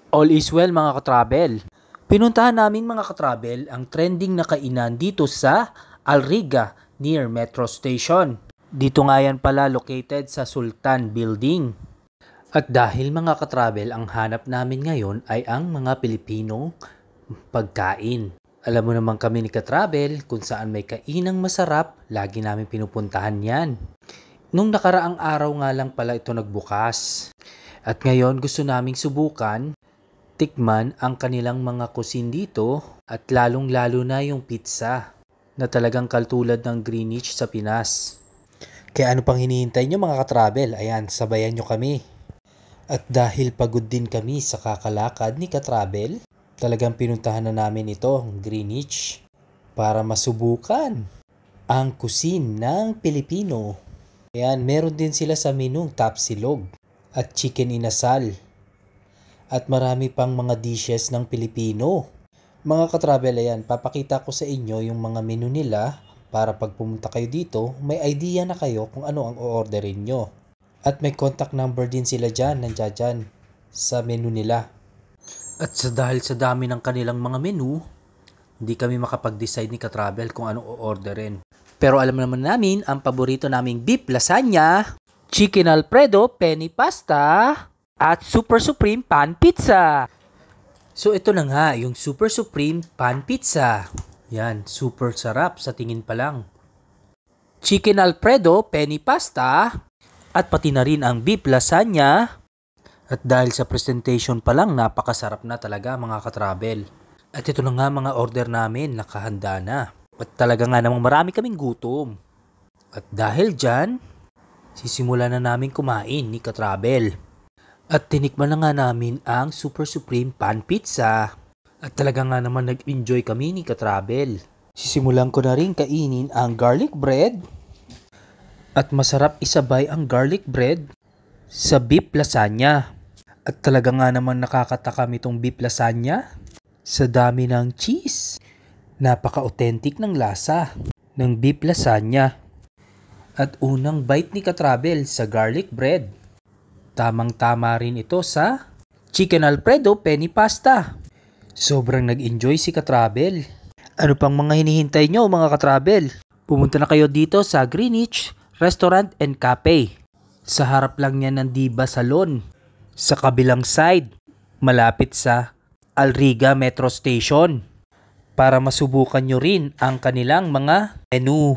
All is well mga katravel. Pinuntahan namin mga katravel ang trending na kainan dito sa Alriga near Metro Station. Dito nga yan pala located sa Sultan Building. At dahil mga katravel ang hanap namin ngayon ay ang mga Pilipinong pagkain. Alam mo naman kami ni katravel kung saan may kainang masarap, lagi namin pinupuntahan yan. Nung nakaraang araw nga lang pala ito nagbukas. At ngayon gusto naming subukan, tikman ang kanilang mga kusin dito at lalong-lalo na yung pizza na talagang katulad ng Greenwich sa Pinas. Kaya ano pang hinihintay nyo mga katravel? Ayan, sabayan nyo kami. At dahil pagod din kami sa kakalakad ni katravel, talagang pinuntahan na namin ito, Greenwich, para masubukan ang kusin ng Pilipino. Ayan, meron din sila sa menung tapsilog at chicken inasal. At marami pang mga dishes ng Pilipino. Mga katravel, ayan, papakita ko sa inyo yung mga menu nila para pag pumunta kayo dito, may idea na kayo kung ano ang o-orderin nyo. At may contact number din sila dyan, nandiyan sa menu nila. At dahil sa dami ng kanilang mga menu, hindi kami makapag-decide ni katravel kung anong o-orderin. Pero alam naman namin, ang paborito naming beef lasagna, chicken alfredo, penny pasta, at Super Supreme Pan Pizza. So ito na nga, yung Super Supreme Pan Pizza. Yan, super sarap sa tingin pa lang. Chicken Alfredo, penny pasta, at pati na rin ang beef lasagna. At dahil sa presentation pa lang, napakasarap na talaga mga katravel. At ito na nga mga order namin, nakahanda na. At talaga nga namang marami kaming gutom. At dahil dyan, sisimula na namin kumain ni katravel. At tinikman na nga namin ang Super Supreme Pan Pizza. At talaga nga naman nag-enjoy kami ni katravel. Sisimulan ko na rin kainin ang garlic bread. At masarap isabay ang garlic bread sa beef lasagna. At talaga nga naman nakakatakam itong beef lasagna sa dami ng cheese. Napaka-authentic ng lasa ng beef lasagna. At unang bite ni katravel sa garlic bread. Tamang-tama rin ito sa chicken alfredo penny pasta. Sobrang nag-enjoy si katravel. Ano pang mga hinihintay nyo mga katravel? Pumunta na kayo dito sa Greenwich Restaurant and Cafe. Sa harap lang niya ng Diva Salon. Sa kabilang side, malapit sa Alriga Metro Station. Para masubukan nyo rin ang kanilang mga menu.